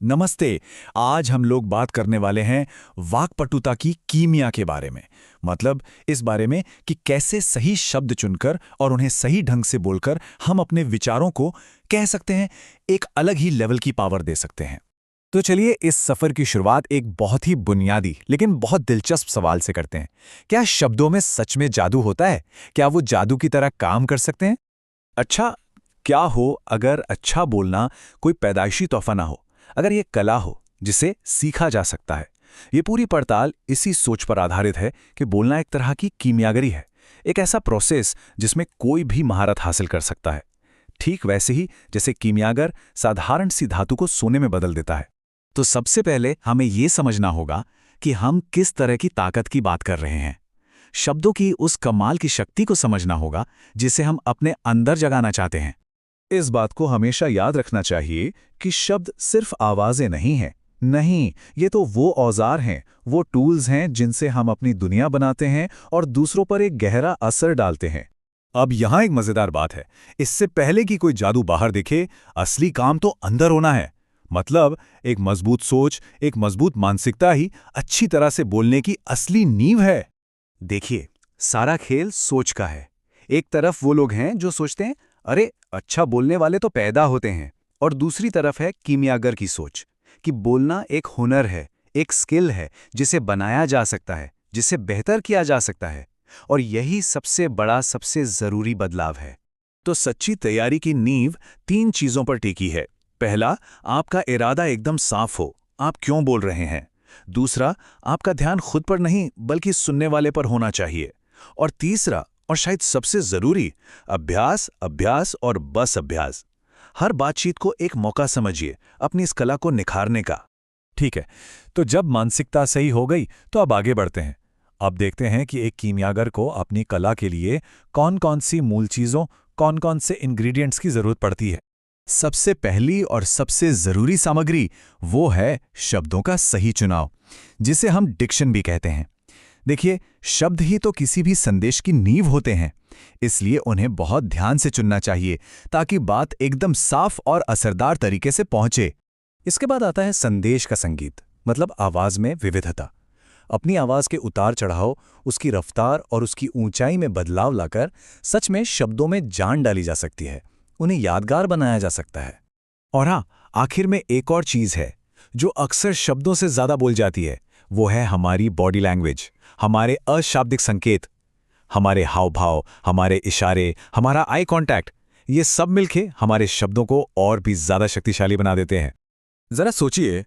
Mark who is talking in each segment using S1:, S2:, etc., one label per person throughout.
S1: नमस्ते। आज हम लोग बात करने वाले हैं वाक्पटुता की कीमिया के बारे में। मतलब इस बारे में कि कैसे सही शब्द चुनकर और उन्हें सही ढंग से बोलकर हम अपने विचारों को कह सकते हैं एक अलग ही लेवल की पावर दे सकते हैं। तो चलिए इस सफर की शुरुआत एक बहुत ही बुनियादी लेकिन बहुत दिलचस्प सवाल से करते हैं। क्या शब्दों में सच में जादू होता है? क्या वो जादू की तरह काम कर सकते हैं? अच्छा, क्या हो अगर अच्छा बोलना कोई पैदाइशी तोहफा ना हो, अगर ये कला हो जिसे सीखा जा सकता है। ये पूरी पड़ताल इसी सोच पर आधारित है कि बोलना एक तरह की कीमियागरी है, एक ऐसा प्रोसेस जिसमें कोई भी महारत हासिल कर सकता है। ठीक वैसे ही जैसे कीमियागर साधारण सी धातु को सोने में बदल देता है। तो सबसे पहले हमें ये समझना होगा कि हम किस तरह की ताकत की बात कर रहे हैं। शब्दों की उस कमाल की शक्ति को समझना होगा जिसे हम अपने अंदर जगाना चाहते हैं। इस बात को हमेशा याद रखना चाहिए कि शब्द सिर्फ आवाजें नहीं हैं। नहीं, ये तो वो औजार हैं, वो टूल्स हैं जिनसे हम अपनी दुनिया बनाते हैं और दूसरों पर एक गहरा असर डालते हैं। अब यहाँ एक मजेदार बात है। इससे पहले कि कोई जादू बाहर दिखे, असली काम तो अंदर होना है। मतलब एक मजबूत सोच, एक मजबूत मानसिकता ही अच्छी तरह से बोलने की असली नींव है। देखिए, सारा खेल सोच का है। एक तरफ वो लोग हैं जो सोचते हैं, अरे अच्छा बोलने वाले तो पैदा होते हैं, और दूसरी तरफ है कीमियागर की सोच कि बोलना एक हुनर है, एक स्किल है जिसे बनाया जा सकता है, जिसे बेहतर किया जा सकता है। और यही सबसे बड़ा, सबसे जरूरी बदलाव है। तो सच्ची तैयारी की नींव 3 चीजों पर टिकी है। पहला, आपका इरादा एकदम साफ हो, आप क्यों बोल रहे हैं। दूसरा, आपका ध्यान खुद पर नहीं बल्कि सुनने वाले पर होना चाहिए। और तीसरा, और शायद सबसे जरूरी, अभ्यास, अभ्यास और बस अभ्यास। हर बातचीत को एक मौका समझिए अपनी इस कला को निखारने का। ठीक है, तो जब मानसिकता सही हो गई तो अब आगे बढ़ते हैं। अब देखते हैं कि एक कीमियागर को अपनी कला के लिए कौन कौन सी मूल चीज़ों, कौन कौन से इंग्रेडिएंट्स की जरूरत पड़ती है। सबसे पहली और सबसे जरूरी सामग्री वो है शब्दों का सही चुनाव, जिसे हम डिक्शन भी कहते हैं। देखिए, शब्द ही तो किसी भी संदेश की नींव होते हैं, इसलिए उन्हें बहुत ध्यान से चुनना चाहिए ताकि बात एकदम साफ और असरदार तरीके से पहुंचे। इसके बाद आता है संदेश का संगीत, मतलब आवाज में विविधता। अपनी आवाज के उतार चढ़ाव, उसकी रफ्तार और उसकी ऊंचाई में बदलाव लाकर सच में शब्दों में जान डाली जा सकती है, उन्हें यादगार बनाया जा सकता है। और हाँ, आखिर में एक और चीज है जो अक्सर शब्दों से ज्यादा बोल जाती है, वो है हमारी बॉडी लैंग्वेज, हमारे अशाब्दिक संकेत, हमारे हाव भाव, हमारे इशारे, हमारा आई कांटेक्ट। ये सब मिलके हमारे शब्दों को और भी ज्यादा शक्तिशाली बना देते हैं। जरा सोचिए,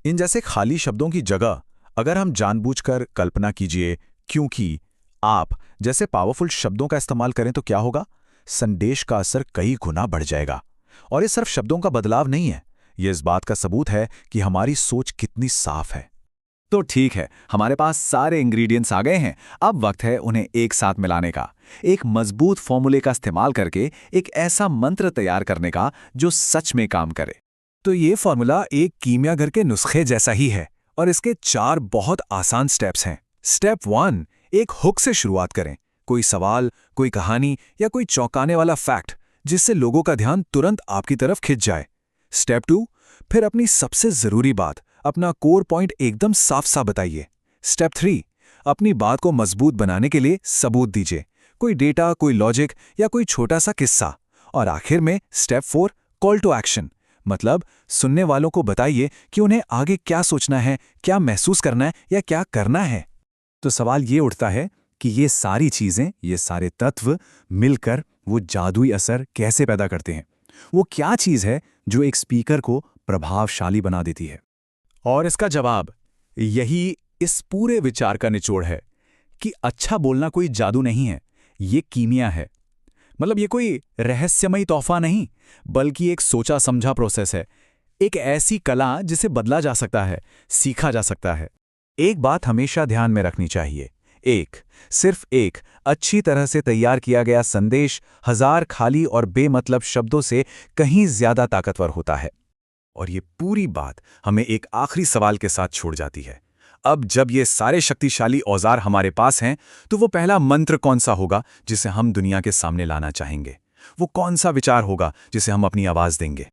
S1: इन जैसे खाली शब्दों की जगह अगर हम जानबूझकर कल्पना कीजिए, क्योंकि, आप जैसे पावरफुल शब्दों का इस्तेमाल करें तो क्या होगा? संदेश का असर कई गुना बढ़ जाएगा। और ये सिर्फ शब्दों का बदलाव नहीं है, ये इस बात का सबूत है कि हमारी सोच कितनी साफ है। तो ठीक है, हमारे पास सारे इंग्रेडिएंट्स आ गए हैं। अब वक्त है उन्हें एक साथ मिलाने का, एक मजबूत फॉर्मूले का इस्तेमाल करके एक ऐसा मंत्र तैयार करने का जो सच में काम करे। तो ये फॉर्मूला एक कीमियागर के नुस्खे जैसा ही है और इसके 4 बहुत आसान स्टेप्स हैं। स्टेप 1, एक हुक से शुरुआत करें। कोई सवाल, कोई कहानी या कोई चौंकाने वाला फैक्ट जिससे लोगों का ध्यान तुरंत आपकी तरफ खिंच जाए। स्टेप 2, फिर अपनी सबसे जरूरी बात, अपना कोर पॉइंट एकदम साफ साफ बताइए। स्टेप 3, अपनी बात को मजबूत बनाने के लिए सबूत दीजिए, कोई डेटा, कोई लॉजिक या कोई छोटा सा किस्सा। और आखिर में स्टेप 4, कॉल टू एक्शन, मतलब सुनने वालों को बताइए कि उन्हें आगे क्या सोचना है, क्या महसूस करना है या क्या करना है। तो सवाल ये उठता है कि ये सारी चीजें, ये सारे तत्व मिलकर वो जादुई असर कैसे पैदा करते हैं? वो क्या चीज है जो एक स्पीकर को प्रभावशाली बना देती है? और इसका जवाब यही इस पूरे विचार का निचोड़ है कि अच्छा बोलना कोई जादू नहीं है, ये कीमिया है। मतलब ये कोई रहस्यमयी तोहफा नहीं, बल्कि एक सोचा समझा प्रोसेस है, एक ऐसी कला जिसे बदला जा सकता है, सीखा जा सकता है। एक बात हमेशा ध्यान में रखनी चाहिए, सिर्फ एक अच्छी तरह से तैयार किया गया संदेश 1000 खाली और बेमतलब शब्दों से कहीं ज्यादा ताकतवर होता है। और ये पूरी बात हमें एक आखिरी सवाल के साथ छोड़ जाती है। अब जब ये सारे शक्तिशाली औजार हमारे पास हैं, तो वो पहला मंत्र कौन सा होगा जिसे हम दुनिया के सामने लाना चाहेंगे? वो कौन सा विचार होगा जिसे हम अपनी आवाज देंगे?